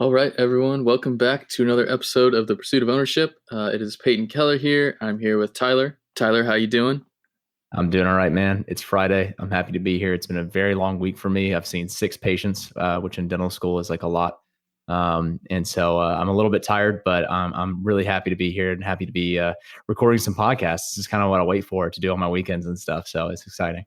All right, everyone. Welcome back to another episode of The Pursuit of Ownership. It is Peyton Keller here. I'm here with Tyler. Tyler, how you doing? I'm doing all right, man. It's Friday. I'm happy to be here. It's been a very long week for me. I've seen six patients, which in dental school is like a lot. And so I'm a little bit tired, but I'm really happy to be here and happy to be recording some podcasts. This is kind of what I wait for to do on my weekends and stuff. So it's exciting.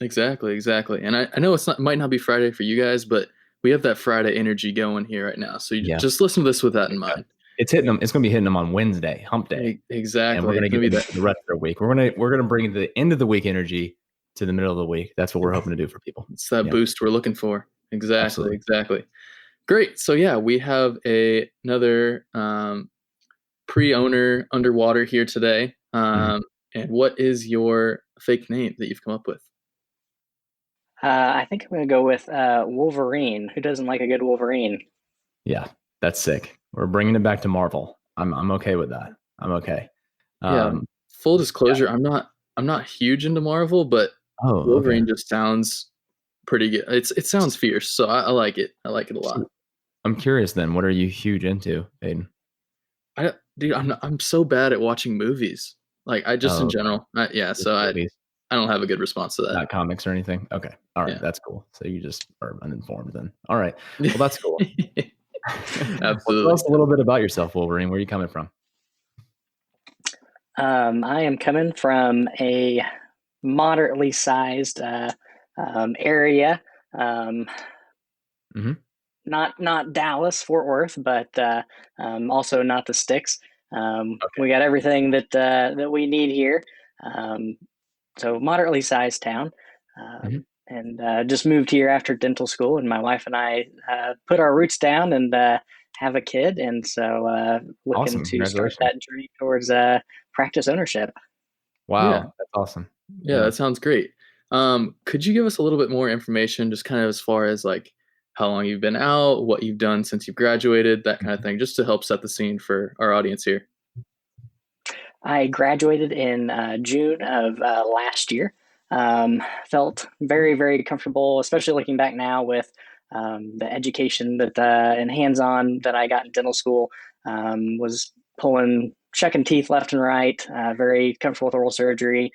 Exactly. And I know it might not be Friday for you guys, but we have that Friday energy going here right now. So you Yeah. just listen to this with that in mind. It's hitting them. It's going to be hitting them on Wednesday, hump day. And we're Exactly. going It's to gonna be get that. the rest of the week. We're going to bring the end of the week energy to the middle of the week. That's what we're hoping to do for people. It's that boost we're looking for. Absolutely. Exactly. Great. So yeah, we have another pre-owner underwater here today. And what is your fake name that you've come up with? I think I'm going to go with Wolverine. Who doesn't like a good Wolverine? Yeah, that's sick. We're bringing it back to Marvel. I'm okay with that. I'm okay. Full disclosure, I'm not huge into Marvel, but Wolverine just sounds pretty good. It sounds fierce, so I like it. I like it a lot. I'm curious then, what are you huge into, Payton? I'm so bad at watching movies. Like in general. So I don't have a good response to that. Not comics or anything. Okay. All right. Yeah. That's cool. So you just are uninformed then. All right. Well, that's cool. Absolutely. Tell us a little bit about yourself, Wolverine. Where are you coming from? I am coming from a moderately sized area. Not Dallas, Fort Worth, but also not the sticks. We got everything that we need here. So moderately sized town. And just moved here after dental school, and my wife and I put our roots down and have a kid, and so looking to start that journey towards practice ownership. Wow, yeah. That's awesome. Yeah, that sounds great. Could you give us a little bit more information, just kind of as far as like how long you've been out, what you've done since you've graduated, that kind of thing, just to help set the scene for our audience here? I graduated in June of last year. Felt very, very comfortable, especially looking back now with the education that and hands-on that I got in dental school. Was checking teeth left and right, very comfortable with oral surgery,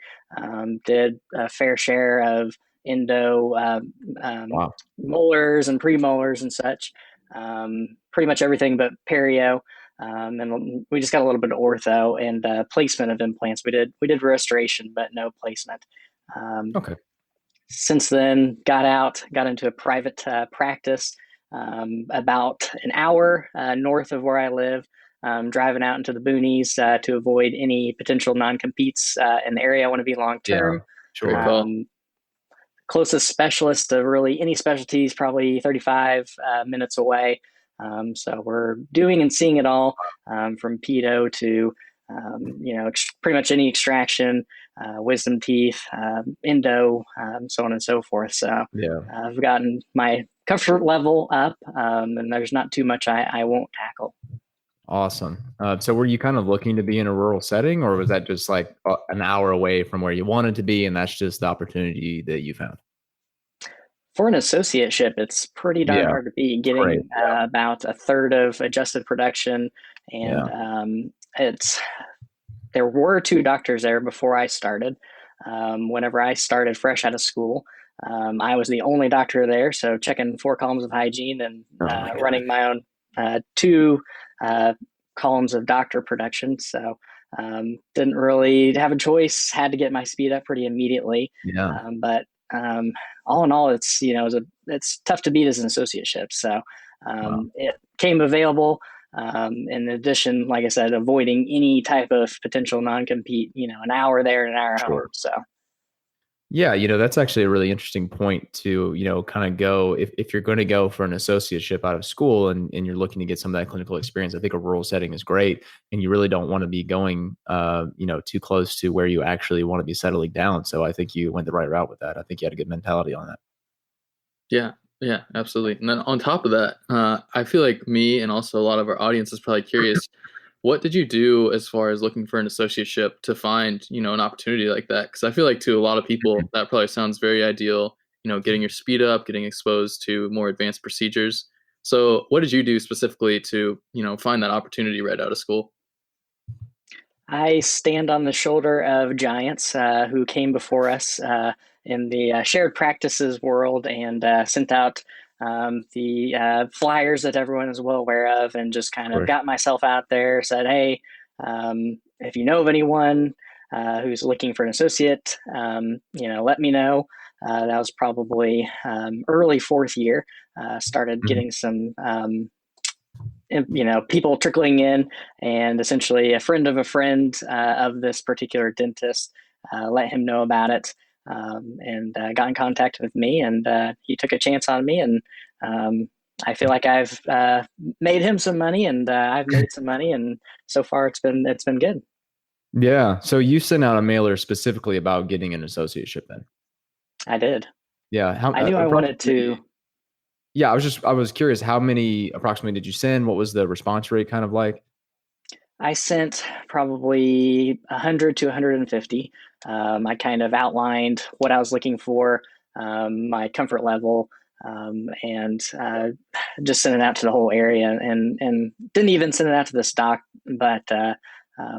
did a fair share of endo, molars and premolars and such, pretty much everything but perio. And we just got a little bit of ortho and placement of implants. We did restoration, but no placement. Okay. Since then, got into a private practice about an hour north of where I live, driving out into the boonies to avoid any potential non-competes in the area I want to be long-term. Yeah, sure. Closest specialist to really any specialty is probably 35 minutes away. So we're doing and seeing it all, from pedo to, pretty much any extraction, wisdom teeth, endo, so on and so forth. So I've gotten my comfort level up, and there's not too much I won't tackle. Awesome. So were you kind of looking to be in a rural setting, or was that just like an hour away from where you wanted to be, and that's just the opportunity that you found? For an associateship, it's pretty darn hard to be getting about a third of adjusted production. And there were two doctors there before I started. Whenever I started fresh out of school, I was the only doctor there. So checking 4 columns of hygiene and running my own 2 columns of doctor production. So didn't really have a choice, had to get my speed up pretty immediately. But all in all, it's tough to beat as an associateship. So it came available. In addition, like I said, avoiding any type of potential non-compete, an hour there and an hour home. So. Yeah, that's actually a really interesting point to, kind of go, if you're going to go for an associateship out of school and you're looking to get some of that clinical experience, I think a rural setting is great. And you really don't want to be going, too close to where you actually want to be settling down. So I think you went the right route with that. I think you had a good mentality on that. Yeah, absolutely. And then on top of that, I feel like me and also a lot of our audience is probably curious, what did you do as far as looking for an associateship to find, an opportunity like that? Because I feel like to a lot of people, that probably sounds very ideal, getting your speed up, getting exposed to more advanced procedures. So what did you do specifically to, find that opportunity right out of school? I stand on the shoulder of giants who came before us in the shared practices world and sent out the flyers that everyone is well aware of, and just kind of got myself out there, said, hey, if you know of anyone who's looking for an associate, let me know. That was probably early fourth year. Started getting some people trickling in, and essentially a friend of a friend of this particular dentist let him know about it, and got in contact with me, and he took a chance on me, and I feel like I've made him some money, and I've made some money, and so far it's been good. Yeah. So you sent out a mailer specifically about getting an associateship then? I did. Yeah. I knew I wanted to. Yeah, I was curious, how many approximately did you send? What was the response rate kind of like? I sent probably 100 to 150. I kind of outlined what I was looking for, my comfort level, and just sent it out to the whole area, and didn't even send it out to the stock, but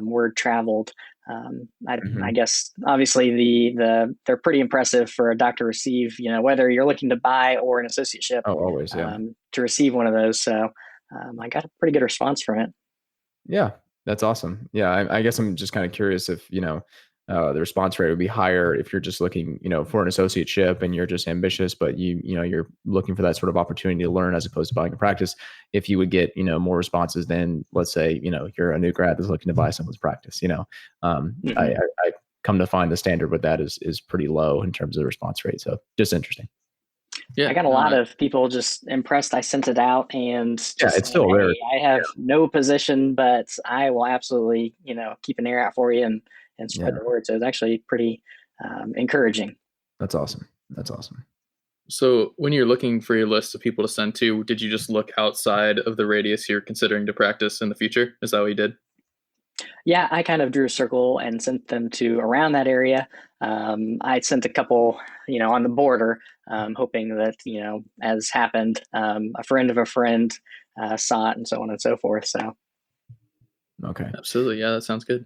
word traveled. I guess obviously they're pretty impressive for a doctor to receive, whether you're looking to buy or an associateship. Oh, always, yeah. To receive one of those. So I got a pretty good response from it. Yeah, that's awesome. Yeah, I guess I'm just kind of curious if, the response rate would be higher if you're just looking, for an associateship and you're just ambitious, but you're looking for that sort of opportunity to learn as opposed to buying a practice. If you would get, more responses than, let's say, you're a new grad that's looking to buy someone's practice, I come to find the standard with that is pretty low in terms of the response rate. So just interesting. Yeah, I got a lot of people just impressed. I sent it out, and just it's still rare. I have no position, but I will absolutely, keep an ear out for you and spread the word. So it's actually pretty encouraging. That's awesome. That's awesome. So when you're looking for your list of people to send to, did you just look outside of the radius you're considering to practice in the future? Is that what you did? Yeah, I kind of drew a circle and sent them to around that area. I sent a couple, on the border, hoping that, as happened, a friend of a friend saw it, and so on and so forth. So. Okay. Absolutely. Yeah, that sounds good.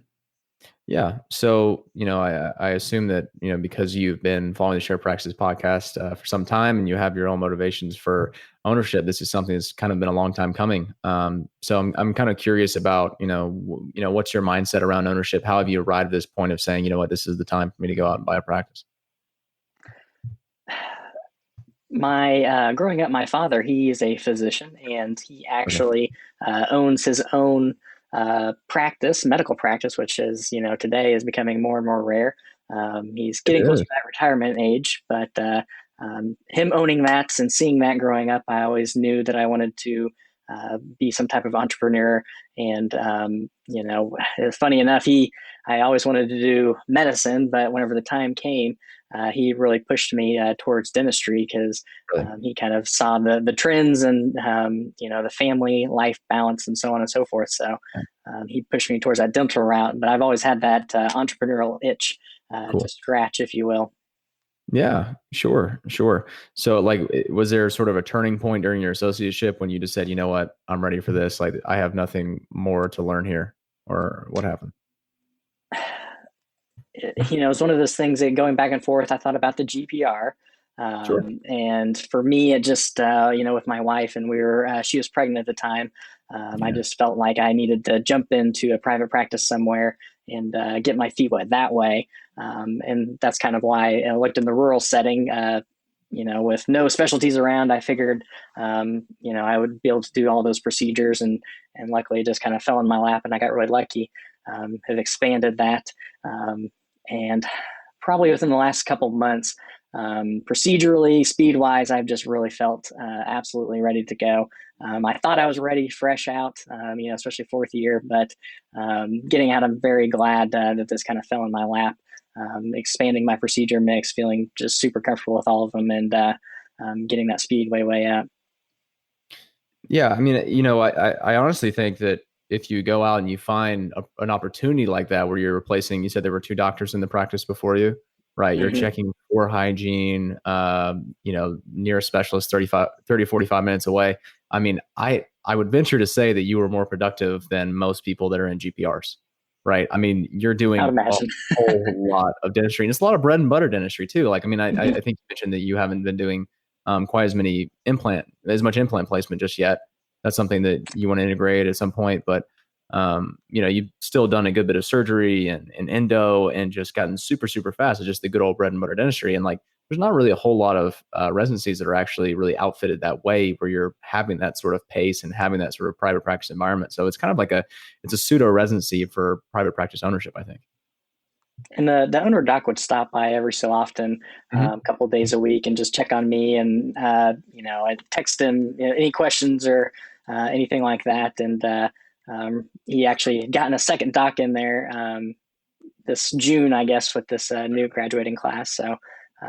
Yeah. So, I assume that, because you've been following the Share Practices podcast for some time and you have your own motivations for ownership, this is something that's kind of been a long time coming. So I'm kind of curious about, what's your mindset around ownership? How have you arrived at this point of saying, this is the time for me to go out and buy a practice? Growing up, my father, he is a physician, and he actually owns his own medical practice, which is, today is becoming more and more rare. He's getting close to that retirement age, but him owning that and seeing that growing up, I always knew that I wanted to be some type of entrepreneur. And, funny enough, I always wanted to do medicine, but whenever the time came, he really pushed me towards dentistry because he kind of saw the trends and, the family life balance and so on and so forth. So he pushed me towards that dental route, but I've always had that entrepreneurial itch to scratch, if you will. Yeah, sure. So was there sort of a turning point during your associateship when you just said, you know what, I'm ready for this? Like, I have nothing more to learn here, or what happened? It's one of those things that going back and forth, I thought about the GPR. And for me, it just, with my wife, and she was pregnant at the time. I just felt like I needed to jump into a private practice somewhere and get my feet wet that way. And that's kind of why I looked in the rural setting, with no specialties around. I figured, I would be able to do all those procedures, and luckily it just kind of fell in my lap, and I got really lucky. Have expanded that. And probably within the last couple of months, procedurally, speed-wise, I've just really felt absolutely ready to go. I thought I was ready, fresh out, especially fourth year, but getting out, I'm very glad that this kind of fell in my lap. Expanding my procedure mix, feeling just super comfortable with all of them, and getting that speed way up. Yeah, I mean, I honestly think that if you go out and you find an opportunity like that where you're replacing, you said there were 2 doctors in the practice before you, right? You're checking for hygiene, near a specialist 30 to 45 minutes away. I mean, I would venture to say that you were more productive than most people that are in GPRs, right? I mean, you're doing a whole lot of dentistry, and it's a lot of bread and butter dentistry too. Like, I mean, I think you mentioned that you haven't been doing quite as much implant placement just yet. That's something that you want to integrate at some point, but you've still done a good bit of surgery and endo and just gotten super, super fast. It's just the good old bread and butter dentistry. And like, there's not really a whole lot of residencies that are actually really outfitted that way, where you're having that sort of pace and having that sort of private practice environment. So it's kind of like it's a pseudo residency for private practice ownership, I think. And the owner doc would stop by every so often, a couple of days a week, and just check on me. And I'd text him any questions or anything like that. And he actually had gotten a second doc in there this June, I guess, with this new graduating class. So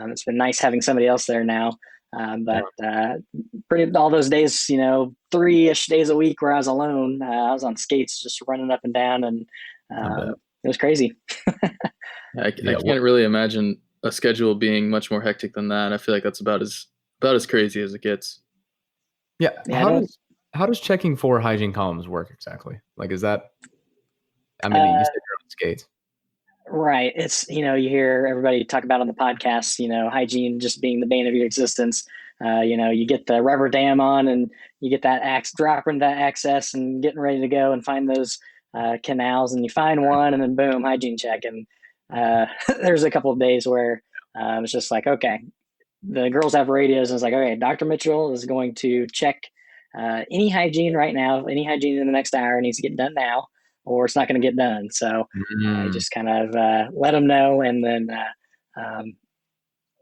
it's been nice having somebody else there now. All those days, 3-ish days a week where I was alone, I was on skates just running up and down, and it was crazy. I can't really imagine a schedule being much more hectic than that. I feel like that's about as crazy as it gets. Yeah. How does checking for hygiene columns work exactly? Like, is that, I mean, you said you're on skates. Right. It's, you hear everybody talk about on the podcast, hygiene just being the bane of your existence. You get the rubber dam on and you get that dropping that access and getting ready to go and find those canals, and you find one and then boom, hygiene check. And there's a couple of days where it's just like, okay, the girls have radios, and it's like, okay, Dr. Mitchell is going to check any hygiene right now, any hygiene in the next hour needs to get done now, or it's not going to get done. So I just kind of let them know, and then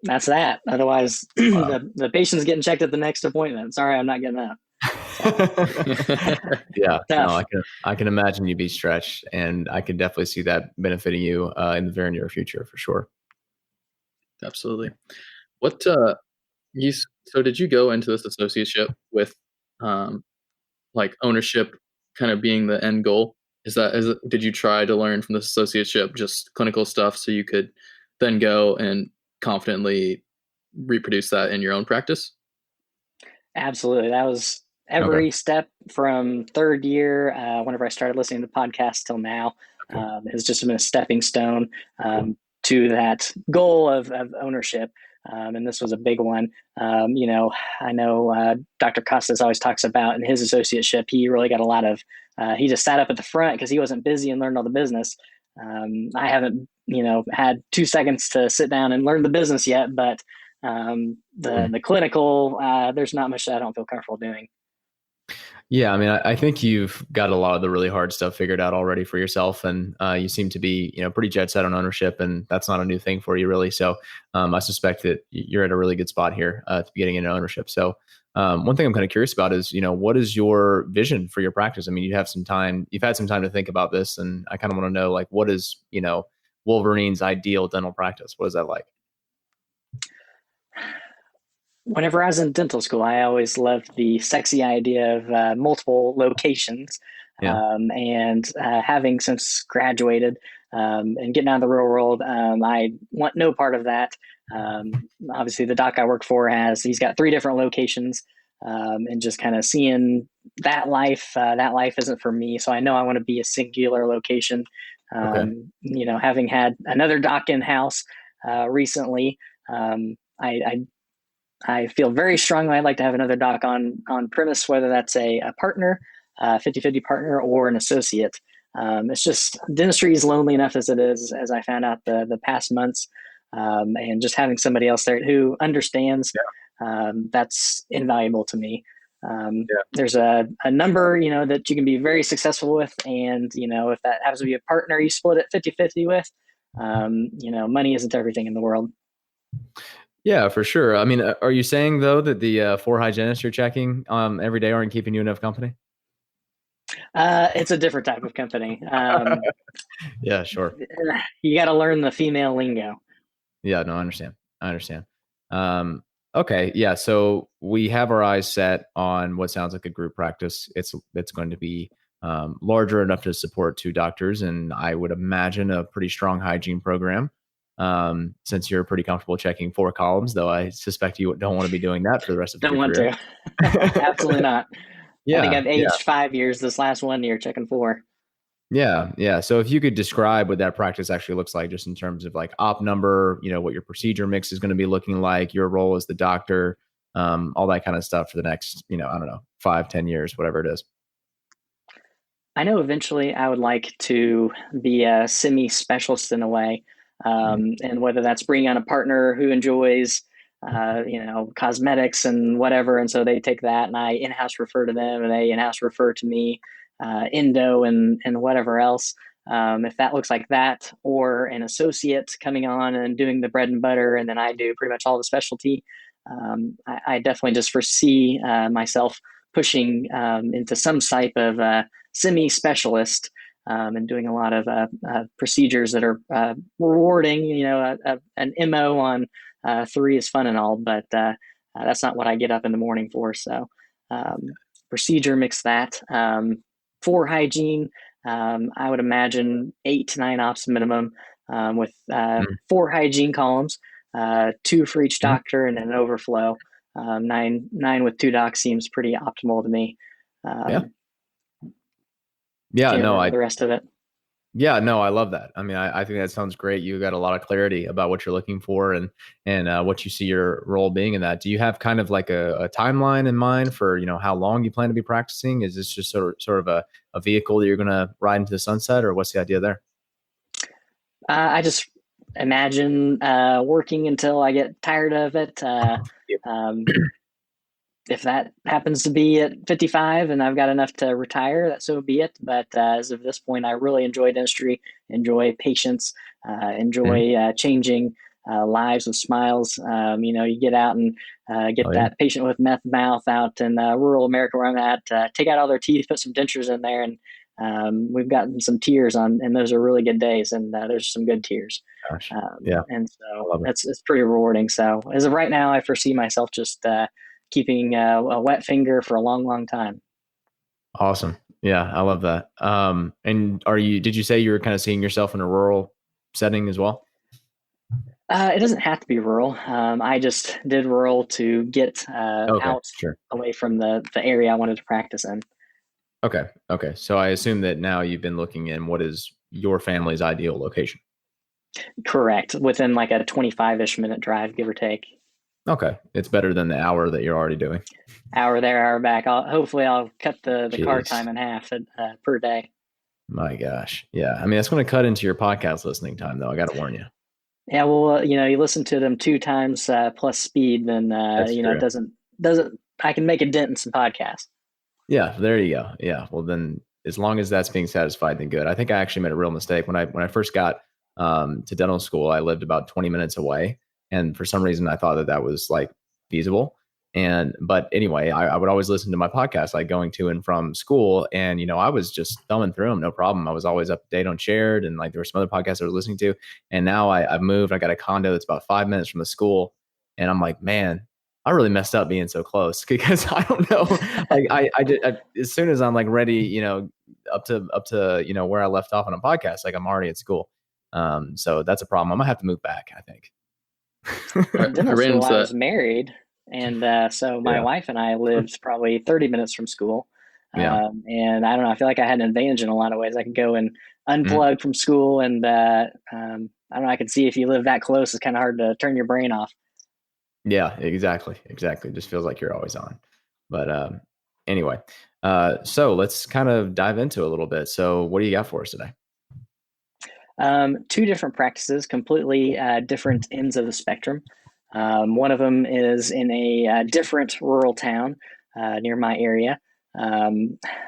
that's that. Otherwise, the patient's getting checked at the next appointment. Sorry, I'm not getting up. Yeah, no, I can imagine you be stretched, and I can definitely see that benefiting you in the very near future for sure. Absolutely. What so did you go into this associateship with like ownership kind of being the end goal? Did you try to learn from this associateship just clinical stuff so you could then go and confidently reproduce that in your own practice? Absolutely. That was every step from third year, whenever I started listening to podcasts till now, has just been a stepping stone to that goal of ownership. And this was a big one. I know Dr. Costas always talks about in his associateship, he really got a lot of, he just sat up at the front because he wasn't busy and learned all the business. I haven't, had 2 seconds to sit down and learn the business yet, but the clinical, there's not much that I don't feel comfortable doing. Yeah, I mean, I think you've got a lot of the really hard stuff figured out already for yourself, and you seem to be, pretty jet set on ownership, and that's not a new thing for you, really. So I suspect that you're at a really good spot here to be getting into ownership. So one thing I'm kind of curious about is, what is your vision for your practice? I mean, you've had some time to think about this, and I kind of want to know, like, what is, Wolverine's ideal dental practice? What is that like? Whenever I was in dental school, I always loved the sexy idea of multiple locations. And having since graduated and getting out of the real world, I want no part of that. Obviously, the doc I work for he's got 3 different locations, and just kind of seeing that life isn't for me. So I know I want to be a singular location. Having had another doc in-house recently, I feel very strongly I'd like to have another doc on premise, whether that's a partner, 50-50 partner, or an associate. It's just dentistry is lonely enough as it is, as I found out the past months, and just having somebody else there who understands, that's invaluable to me. There's a number, that you can be very successful with. And, if that happens to be a partner you split it 50-50 with, money isn't everything in the world. Yeah, for sure. I mean, are you saying though that the 4 hygienists you're checking every day aren't keeping you enough company? It's a different type of company. Yeah, sure. You got to learn the female lingo. Yeah, no, I understand. Okay, yeah. So we have our eyes set on what sounds like a group practice. It's going to be larger enough to support 2 doctors, and I would imagine a pretty strong hygiene program. since you're pretty comfortable checking 4 columns, though I suspect you don't want to be doing that for the rest of Don't your want career. to. Absolutely not. I think Yeah, I've aged 5 years this last 1 year checking 4. yeah. So if you could describe what that practice actually looks like, just in terms of like op number, what your procedure mix is going to be looking like, your role as the doctor, all that kind of stuff for the next, I don't know, 5, 10 years, whatever it is. I know eventually I would like to be a semi-specialist in a way, and whether that's bringing on a partner who enjoys, cosmetics and whatever, and so they take that, and I in-house refer to them, and they in-house refer to me, endo and whatever else. If that looks like that, or an associate coming on and doing the bread and butter, and then I do pretty much all the specialty. I definitely just foresee myself pushing into some type of semi-specialist, and doing a lot of procedures that are rewarding. An MO on 3 is fun and all, but that's not what I get up in the morning for. So procedure mix that. For hygiene, I would imagine 8 to 9 ops minimum, with 4 hygiene columns, 2 for each doctor, and an overflow. Nine with 2 docs seems pretty optimal to me. Yeah, no, the rest of it. Yeah, no, I love that. I mean, I think that sounds great. You got a lot of clarity about what you're looking for and what you see your role being in that. Do you have kind of like a timeline in mind for, how long you plan to be practicing? Is this just sort of a vehicle that you're going to ride into the sunset, or what's the idea there? I just imagine working until I get tired of it. If that happens to be at 55 and I've got enough to retire, that so be it. But as of this point, I really enjoy dentistry, enjoy patients, enjoy changing lives with smiles. You get out and get that patient with meth mouth out in rural America where I'm at, take out all their teeth, put some dentures in there, and we've gotten some tears on, and those are really good days, and there's some good tears. Gosh. And so it's pretty rewarding. So as of right now, I foresee myself just keeping a wet finger for a long, long time. Awesome. Yeah, I love that. And did you say you were kind of seeing yourself in a rural setting as well? It doesn't have to be rural. I just did rural to get away from the area I wanted to practice in. Okay. So I assume that now you've been looking in what is your family's ideal location. Correct. Within like a 25-ish minute drive, give or take. Okay. It's better than the hour that you're already doing. Hour there, hour back. Hopefully I'll cut the car time in half per day. My gosh. Yeah. I mean, that's going to cut into your podcast listening time, though. I got to warn you. Yeah. Well, you listen to them 2 times plus speed, then, it doesn't, I can make a dent in some podcasts. Yeah. There you go. Yeah. Well, then as long as that's being satisfied, then good. I think I actually made a real mistake when I first got to dental school. I lived about 20 minutes away. And for some reason, I thought that was like feasible. But anyway, I would always listen to my podcast, like going to and from school. And, I was just thumbing through them. No problem. I was always up to date on Shared. And like there were some other podcasts I was listening to. And now I've moved. I got a condo that's about 5 minutes from the school. And I'm like, man, I really messed up being so close, because I don't know. Like as soon as I'm like ready, up to, where I left off on a podcast, like I'm already at school. So that's a problem. I'm gonna have to move back, I think. I was married, and so my wife and I lived probably 30 minutes from school. And I don't know, I feel like I had an advantage in a lot of ways. I could go and unplug from school, and I don't know, I could see if you live that close, it's kind of hard to turn your brain off. Yeah, exactly. It just feels like you're always on. But anyway, so let's kind of dive into it a little bit. So what do you got for us today? 2 different practices, completely different ends of the spectrum. One of them is in a different rural town near my area.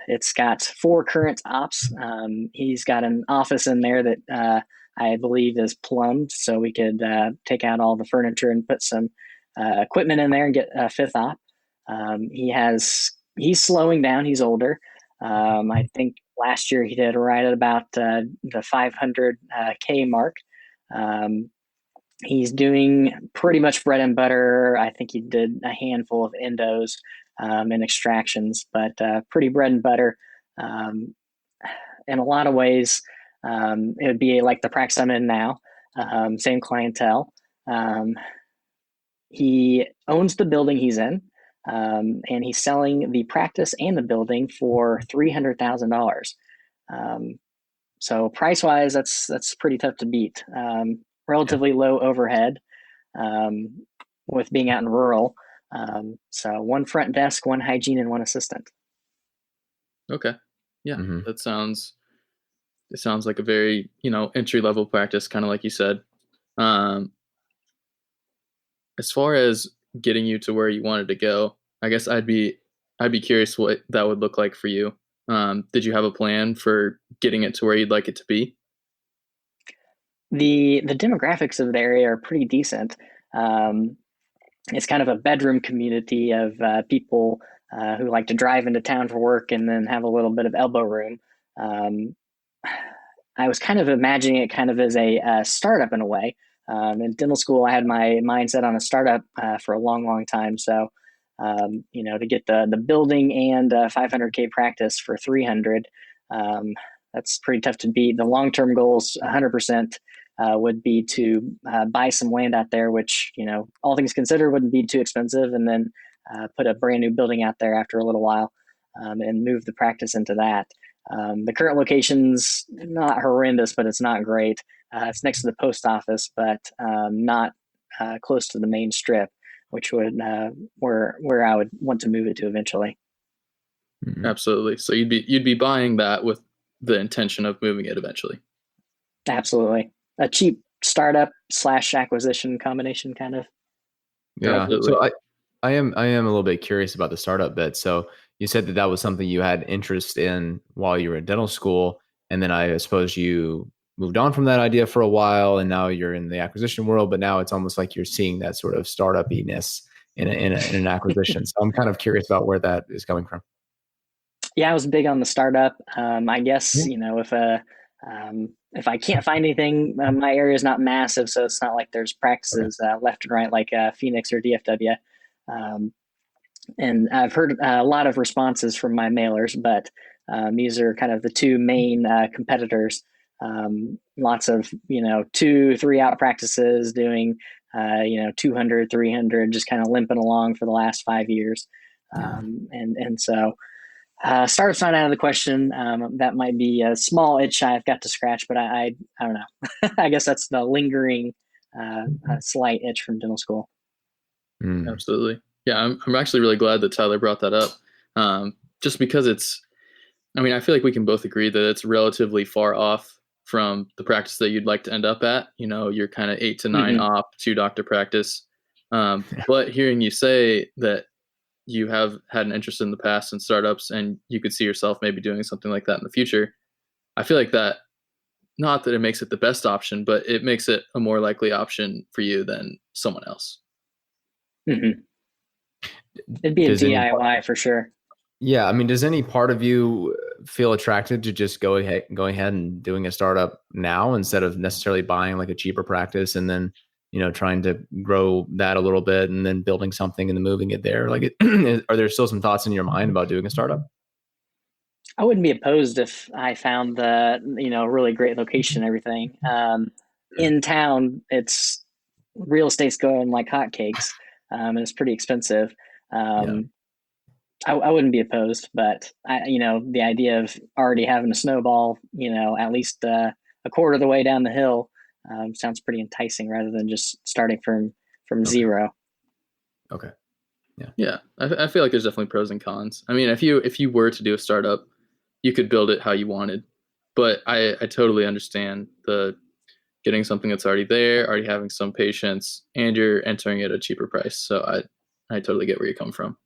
It's got 4 current ops. He's got an office in there that I believe is plumbed, so we could take out all the furniture and put some equipment in there and get a 5th op. He's slowing down. He's older. I think last year he did right at about the 500K mark. He's doing pretty much bread and butter. I think he did a handful of endos and extractions, but pretty bread and butter. In a lot of ways, it would be like the practice I'm in now. same clientele. He owns the building he's in, and he's selling the practice and the building for $300,000. So price wise, that's pretty tough to beat. Relatively low overhead, with being out in rural. So one front desk, one hygiene, and one assistant. Okay. Yeah, it sounds like a very, entry level practice, kind of like you said. As far as getting you to where you wanted to go, I guess I'd be curious what that would look like for you. Did you have a plan for getting it to where you'd like it to be? The demographics of the area are pretty decent. It's kind of a bedroom community of people who like to drive into town for work and then have a little bit of elbow room. I was kind of imagining it kind of as a startup in a way. In dental school, I had my mindset on a startup for a long, long time. So, to get the building and 500K practice for 300, that's pretty tough to beat. The long-term goals, 100%, would be to buy some land out there, which, all things considered, wouldn't be too expensive, and then put a brand new building out there after a little while, and move the practice into that. The current location's not horrendous, but it's not great. It's next to the post office, but not close to the main strip, which would where I would want to move it to eventually. Absolutely. So you'd be buying that with the intention of moving it eventually. Absolutely, a cheap startup / acquisition combination, kind of. Yeah. Absolutely. So I am a little bit curious about the startup bit. So you said that was something you had interest in while you were in dental school, and then I suppose you moved on from that idea for a while, and now you're in the acquisition world. But now it's almost like you're seeing that sort of startup-iness in an acquisition. So I'm kind of curious about where that is coming from. Yeah, I was big on the startup. I guess if I can't find anything, my area is not massive, so it's not like there's practices left and right like Phoenix or DFW. And I've heard a lot of responses from my mailers, but these are kind of the two main competitors. Lots of 2-3 out practices doing 200, 300, just kind of limping along for the last 5 years. And so startup's not out of the question. That might be a small itch I've got to scratch, but I don't know. I guess that's the lingering slight itch from dental school. Absolutely. Yeah, I'm actually really glad that Tyler brought that up. Just because I feel like we can both agree that it's relatively far off from the practice that you'd like to end up at. You're kind of 8 to 9 op, 2-doctor practice. But hearing you say that you have had an interest in the past in startups and you could see yourself maybe doing something like that in the future, I feel like that, not that it makes it the best option, but it makes it a more likely option for you than someone else. It'd be a DIY for sure. Yeah. Does any part of you feel attracted to just going ahead and doing a startup now instead of necessarily buying like a cheaper practice and then, trying to grow that a little bit and then building something and then moving it there? Like, are there still some thoughts in your mind about doing a startup? I wouldn't be opposed if I found the, really great location and everything. In town, it's real estate's going like hotcakes, and it's pretty expensive. I wouldn't be opposed, but the idea of already having a snowball, at least a quarter of the way down the hill, sounds pretty enticing rather than just starting from zero. Okay. Yeah. I feel like there's definitely pros and cons. If you were to do a startup, you could build it how you wanted, but I totally understand the getting something that's already there, already having some patients, and you're entering it at a cheaper price. So I totally get where you come from.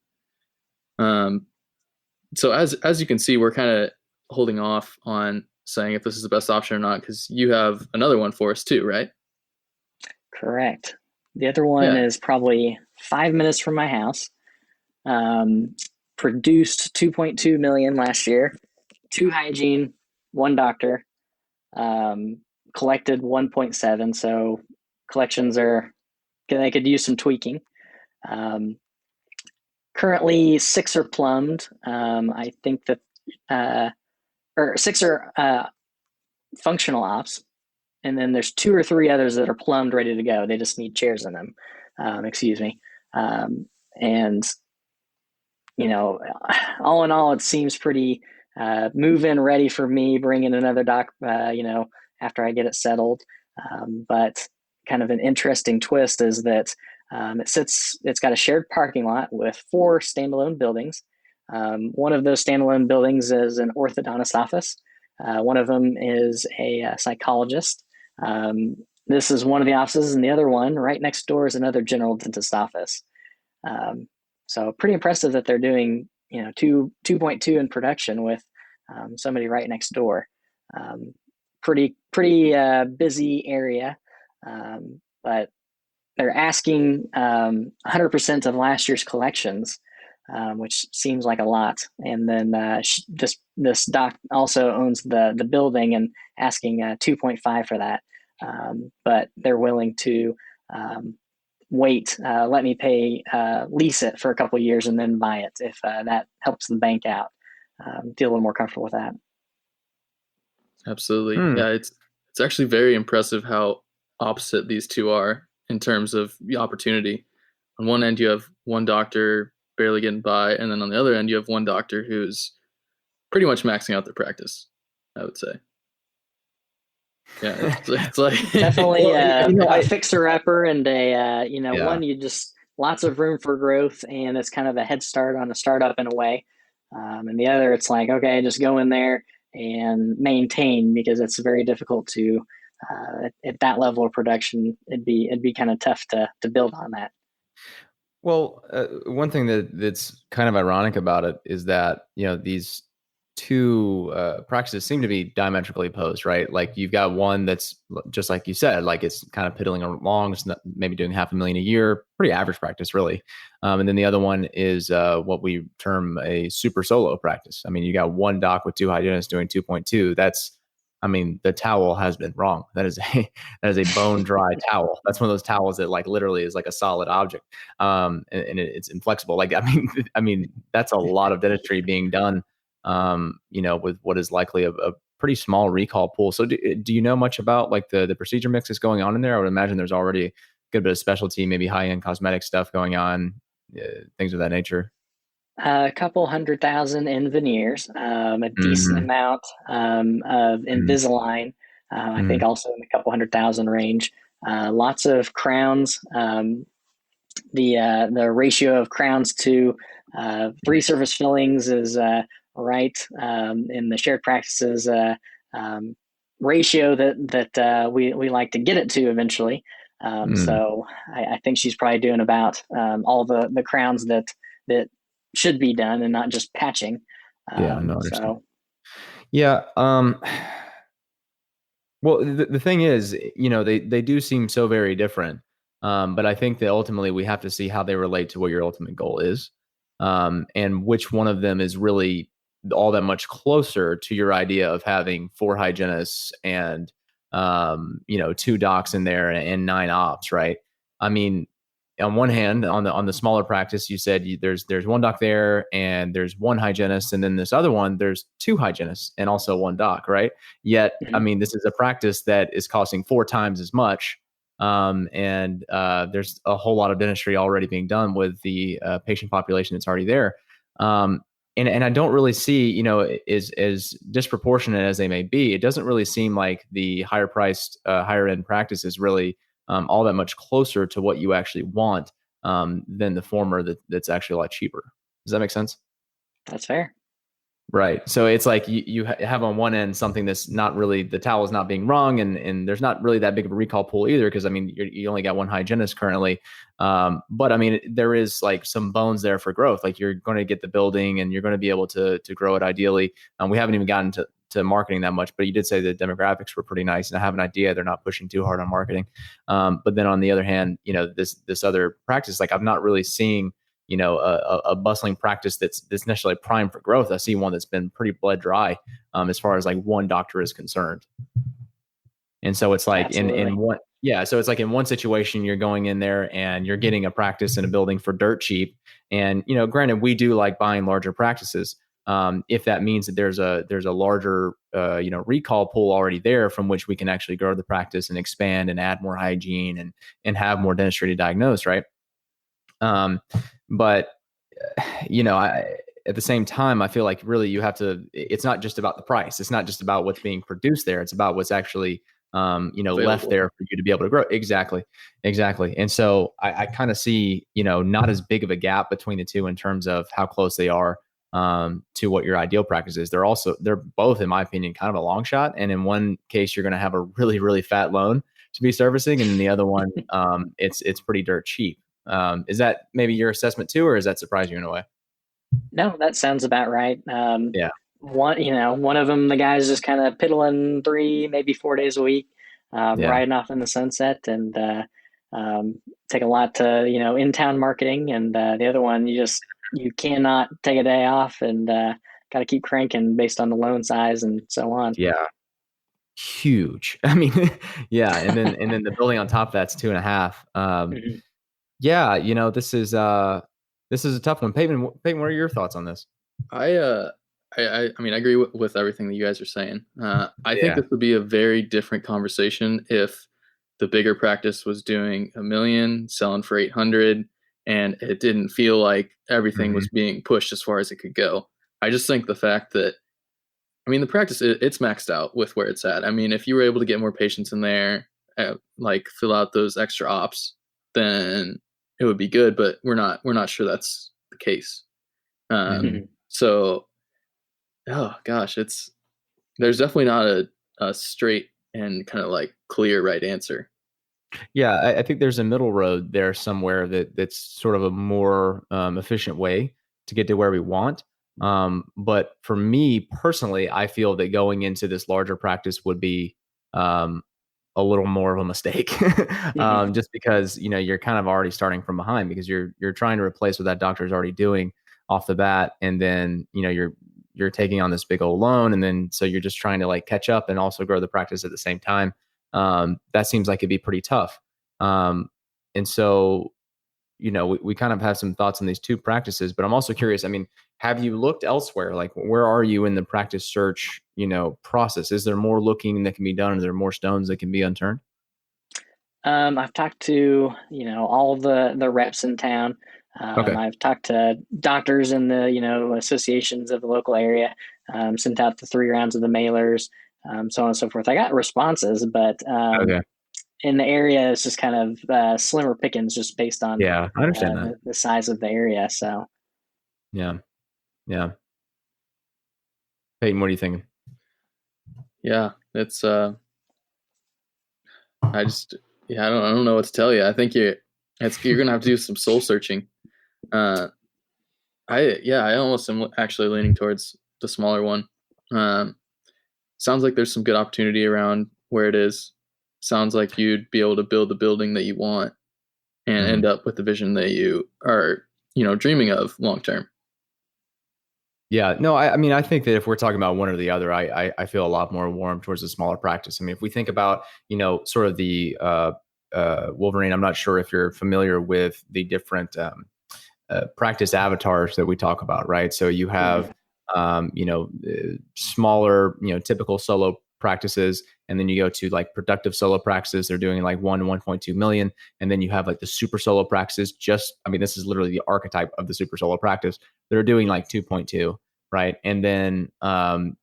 So as you can see, we're kind of holding off on saying if this is the best option or not, because you have another one for us too, right? Correct. The other one is probably 5 minutes from my house. Produced 2.2 million last year, 2 hygiene, 1 doctor, collected 1.7. So collections they could use some tweaking. Currently 6 are plumbed. I think that, or 6 are functional ops. and then there's 2 or 3 others that are plumbed, ready to go. They just need chairs in them. Excuse me. And all in all, it seems pretty move-in ready for me, bringing another doc, after I get it settled. But kind of an interesting twist is that it's got a shared parking lot with 4 standalone buildings. One of those standalone buildings is an orthodontist office. One of them is a psychologist. This is one of the offices, and the other one right next door is another general dentist office. So pretty impressive that they're doing, 2.2 in production with somebody right next door. Pretty busy area, but they're asking 100% of last year's collections, which seems like a lot. And then this doc also owns the building and asking 2.5 for that. But they're willing to wait, let me lease it for a couple of years and then buy it if that helps the bank out. Feel a little more comfortable with that. Absolutely. Yeah, it's actually very impressive how opposite these two are in terms of the opportunity. On one end, you have one doctor barely getting by, and then on the other end, you have one doctor who's pretty much maxing out their practice, I would say. Yeah, it's like definitely a fixer-upper and one you just lots of room for growth, and it's kind of a head start on a startup in a way. And the other, it's like, okay, just go in there and maintain, because it's very difficult to at that level of production. It'd be kind of tough to build on that. Well, one thing that's kind of ironic about it is that these two practices seem to be diametrically opposed, right? Like you've got one that's just like you said, like it's kind of piddling along, it's maybe doing $500,000 a year, pretty average practice, really. And then the other one is what we term a super solo practice. I mean, you got one doc with 2 hygienists doing 2.2. The towel has been wrong. That is a bone dry towel. That's one of those towels that like literally is like a solid object, and it's inflexible. Like I mean, that's a lot of dentistry being done. With what is likely a pretty small recall pool. So do you know much about like the procedure mix that's going on in there? I would imagine there's already a good bit of specialty, maybe high-end cosmetic stuff going on, things of that nature. A couple 100,000 in veneers, a decent amount of Invisalign. I think also in the couple 100,000 range. Lots of crowns. The ratio of crowns to 3 surface fillings is right in the shared practices ratio that we like to get it to eventually. So I think she's probably doing about all the crowns that should be done and not just patching. Yeah. Well, the thing is, they do seem so very different. But I think that ultimately we have to see how they relate to what your ultimate goal is. And which one of them is really all that much closer to your idea of having 4 hygienists and 2 docs in there and 9 ops, right? I mean, on one hand, on the smaller practice, you said there's one doc there and there's 1 hygienist, and then this other one there's 2 hygienists and also 1 doc, right? Yet, I mean, this is a practice that is costing 4 times as much. And there's a whole lot of dentistry already being done with the patient population that's already there. And I don't really see, as disproportionate as they may be, it doesn't really seem like the higher priced, higher end practice is really all that much closer to what you actually want than the former that's actually a lot cheaper. Does that make sense? That's fair. Right. So it's like you have on one end something that's not really, the towel is not being wrung, and there's not really that big of a recall pool either, because I mean you only got 1 hygienist currently. But I mean there is like some bones there for growth. Like you're going to get the building and you're going to be able to grow it ideally. We haven't even gotten to marketing that much, but you did say the demographics were pretty nice, and I have an idea they're not pushing too hard on marketing. But then on the other hand, this other practice, like I'm not really seeing a bustling practice that's necessarily primed for growth. I see one that's been pretty bled dry as far as like 1 doctor is concerned. And so it's like in one, so it's like in one situation, you're going in there and you're getting a practice in a building for dirt cheap. And, granted, we do like buying larger practices, if that means that there's a larger recall pool already there from which we can actually grow the practice and expand and add more hygiene and have more dentistry to diagnose, right? But at the same time, I feel like really you have to. It's not just about the price. It's not just about what's being produced there. It's about what's actually left there for you to be able to grow. Exactly. And so I kind of see, not as big of a gap between the two in terms of how close they are to what your ideal practice is. They're both, in my opinion, kind of a long shot. And in one case, you're going to have a really, really fat loan to be servicing. And in the other one, it's pretty dirt cheap. Is that maybe your assessment too, or does that surprise you in a way? No, that sounds about right. Yeah. One of them, the guy's just kind of piddling 3, maybe 4 days a week, riding off in the sunset, and take a lot to, in-town marketing. And the other one, you cannot take a day off, and got to keep cranking based on the loan size and so on. Yeah. Huge. I mean, yeah. And then the building on top of that's 2.5. Yeah. This is a tough one. Payton, what are your thoughts on this? I mean, I agree with everything that you guys are saying. I think this would be a very different conversation if the bigger practice was doing $1 million, selling for 800, and it didn't feel like everything was being pushed as far as it could go. I just think the fact that, I mean, the practice, it's maxed out with where it's at. I mean, if you were able to get more patients in there, like fill out those extra ops, then it would be good, but we're not sure that's the case. So, oh gosh, there's definitely not a straight and kind of like clear right answer. Yeah, I think there's a middle road there somewhere that's sort of a more efficient way to get to where we want. But for me personally, I feel that going into this larger practice would be a little more of a mistake, just because you're kind of already starting from behind because you're trying to replace what that doctor is already doing off the bat, and then you're taking on this big old loan, and then so you're just trying to like catch up and also grow the practice at the same time. That seems like it'd be pretty tough. And so we kind of have some thoughts on these two practices, but I'm also curious. I mean, have you looked elsewhere? Like, where are you in the practice search, process? Is there more looking that can be done? Are there more stones that can be unturned? I've talked to, all the reps in town. Okay. I've talked to doctors in the, associations of the local area, sent out the 3 rounds of the mailers, so on and so forth. I got responses, but Okay. in the area, it's just kind of slimmer pickings just based on I understand that. the size of the area. So, yeah. Payton, what are you thinking? Yeah, it's I don't know what to tell you. I think you're gonna have to do some soul searching. I almost am actually leaning towards the smaller one. Sounds like there's some good opportunity around where it is. Sounds like you'd be able to build the building that you want and end up with the vision that you are, dreaming of long term. Yeah, no, I mean, I think that if we're talking about one or the other, I feel a lot more warm towards the smaller practice. I mean, if we think about, sort of the Wolverine, I'm not sure if you're familiar with the different practice avatars that we talk about, right? So you have, smaller, typical solo practices, and then you go to like productive solo practices. They're doing like 1.2 million. And then you have like the super solo practices. This is literally the archetype of the super solo practice. They're doing like 2.2, right? And then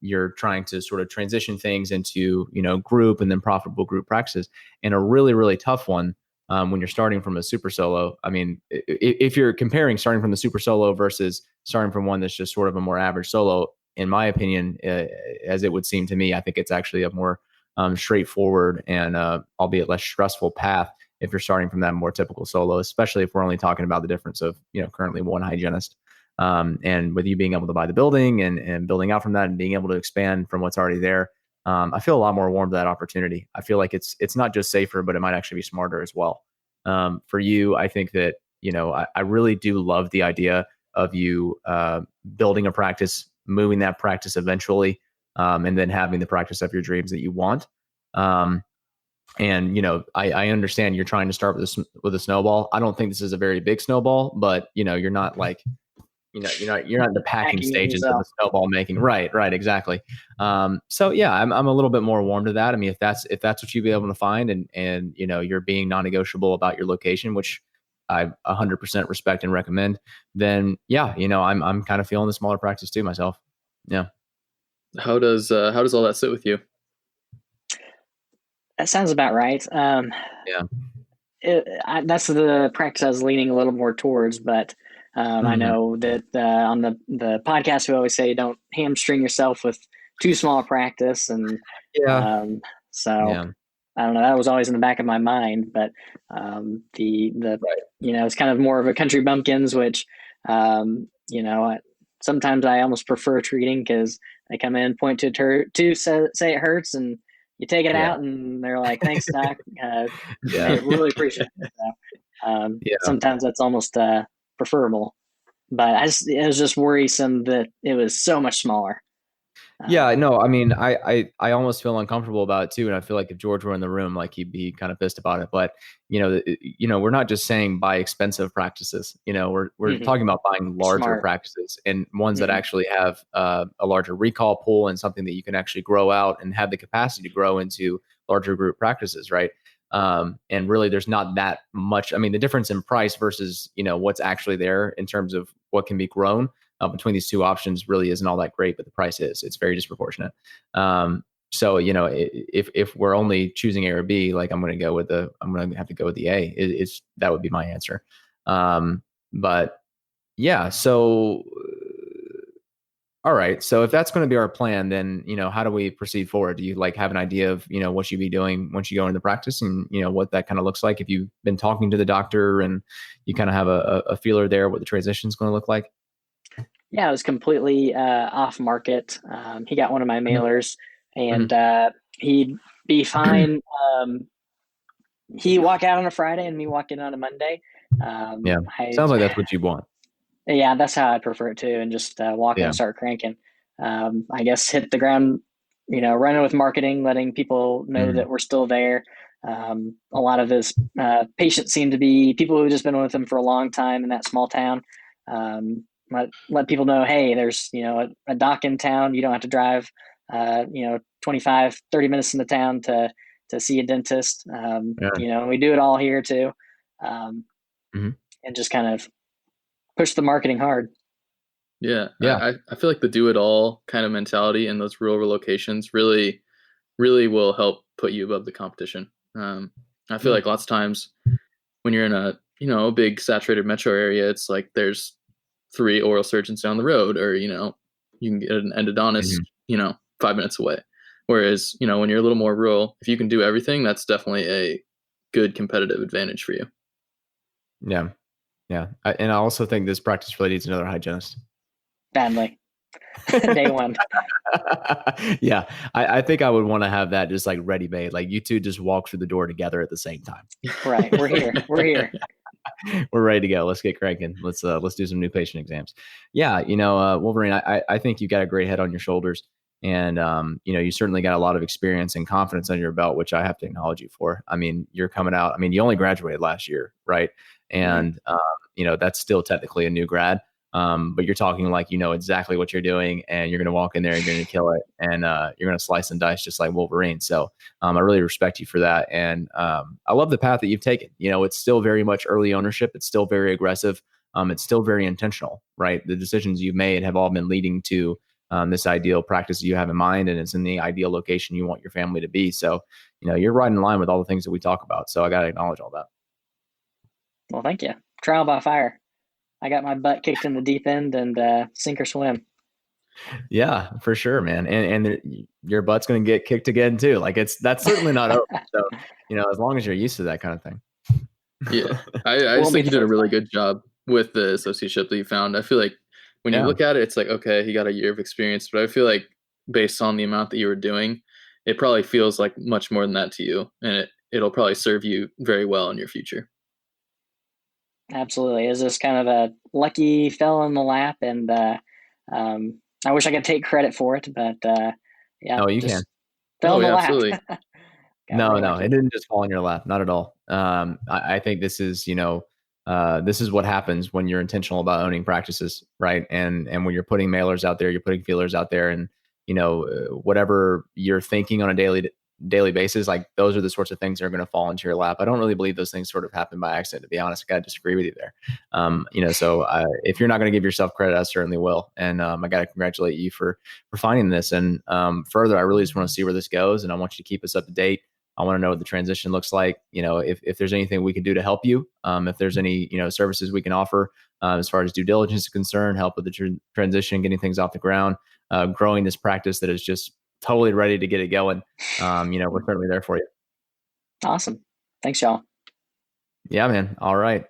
you're trying to sort of transition things into, group and then profitable group practices. And a really, really tough one when you're starting from a super solo. I mean, if you're comparing starting from the super solo versus starting from one that's just sort of a more average solo, in my opinion, as it would seem to me, I think it's actually a more straightforward and albeit less stressful path if you're starting from that more typical solo, especially if we're only talking about the difference of, currently one hygienist. And with you being able to buy the building and building out from that and being able to expand from what's already there, I feel a lot more warm to that opportunity. I feel like it's not just safer, but it might actually be smarter as well. For you, I think that, I really do love the idea of you building a practice, moving that practice eventually, and then having the practice of your dreams that you want. And, I understand you're trying to start with a snowball. I don't think this is a very big snowball, but, you're not like, you're not in the packing stages of the snowball making. Right, exactly. So yeah, I'm a little bit more warm to that. I mean, if that's what you'd be able to find, and you're being non-negotiable about your location, which I 100% respect and recommend, then yeah, I'm kind of feeling the smaller practice too myself. Yeah. How does all that sit with you? That sounds about right. Yeah. That's the practice I was leaning a little more towards, but I know that on the podcast we always say don't hamstring yourself with too small a practice, and so I don't know. That was always in the back of my mind, but it's kind of more of a country bumpkins, which sometimes I almost prefer treating because they come in, point to say it hurts, and you take it out, and they're like, "Thanks, doc. I really appreciate it." So, sometimes that's almost preferable, but it was just worrisome that it was so much smaller. Yeah, no, I mean, I almost feel uncomfortable about it too, and I feel like if George were in the room, like he'd be kind of pissed about it. But we're not just saying buy expensive practices. We're talking about buying larger practices and ones that actually have a larger recall pool and something that you can actually grow out and have the capacity to grow into larger group practices, right? And really, there's not that much. I mean, the difference in price versus what's actually there in terms of what can be grown between these two options really isn't all that great, but the price is. It's very disproportionate. So if we're only choosing A or B, like I'm going to have to go with the A. That would be my answer. But yeah, so all right. So if that's going to be our plan, then how do we proceed forward? Do you have an idea of what you'd be doing once you go into practice, and what that kind of looks like? If you've been talking to the doctor and you kind of have a feeler there, what the transition is going to look like? Yeah, it was completely off market. He got one of my mailers, and he'd be fine. He walk out on a Friday and me walk in on a Monday. Sounds like that's what you want. Yeah, that's how I prefer it too, and just walk in and start cranking. I guess hit the ground, running with marketing, letting people know that we're still there. A lot of his patients seem to be people who've just been with him for a long time in that small town. Let people know, hey, there's a doc in town. You don't have to drive 25, 30 minutes in the town to see a dentist. We do it all here too, and just kind of push the marketing hard. Yeah. I feel like the do it all kind of mentality in those rural locations really, really will help put you above the competition. I feel like lots of times when you're in a big saturated metro area, it's like there's 3 oral surgeons down the road, or you can get an endodontist 5 minutes away. Whereas when you're a little more rural, if you can do everything, that's definitely a good competitive advantage for you. Yeah. And I also think this practice really needs another hygienist. Badly. Day one. Yeah. I think I would want to have that just ready made. Like you two just walk through the door together at the same time. Right. We're here. We're ready to go. Let's get cranking. Let's do some new patient exams. Yeah. Wolverine, I think you got a great head on your shoulders, and you certainly got a lot of experience and confidence under your belt, which I have to acknowledge you for. I mean, you're coming out. I mean, you only graduated last year, right? And that's still technically a new grad. But you're talking like exactly what you're doing, and you're going to walk in there and you're going to kill it, and you're going to slice and dice just like Wolverine. So I really respect you for that, and I love the path that you've taken. It's still very much early ownership. It's still very aggressive. It's still very intentional, right? The decisions you've made have all been leading to this ideal practice that you have in mind, and it's in the ideal location you want your family to be. So you're right in line with all the things that we talk about. So I got to acknowledge all that. Well, thank you. Trial by fire. I got my butt kicked in the deep end, and sink or swim. Yeah, for sure, man. And your butt's going to get kicked again too. That's certainly not over. So, as long as you're used to that kind of thing. Yeah. I just think you did a really good job with the associateship that you found. I feel like when you look at it, it's like, okay, he got a year of experience, but I feel like based on the amount that you were doing, it probably feels like much more than that to you. And it'll probably serve you very well in your future. Absolutely. It was just kind of a lucky fell in the lap, and I wish I could take credit for it, but yeah. No, you can. Fell in the lap. Absolutely. No, it didn't just fall in your lap. Not at all. I think this is, this is what happens when you're intentional about owning practices, right? And when you're putting mailers out there, you're putting feelers out there, and whatever you're thinking on a daily basis, like those are the sorts of things that are going to fall into your lap. I don't really believe those things sort of happen by accident, to be honest. I got to disagree with you there. So if you're not going to give yourself credit, I certainly will. And I got to congratulate you for finding this. And further, I really just want to see where this goes, and I want you to keep us up to date. I want to know what the transition looks like. If there's anything we can do to help you, if there's any, services we can offer as far as due diligence is concerned, help with the transition, getting things off the ground, growing this practice that is just totally ready to get it going. We're certainly there for you. Awesome. Thanks, y'all. Yeah, man. All right.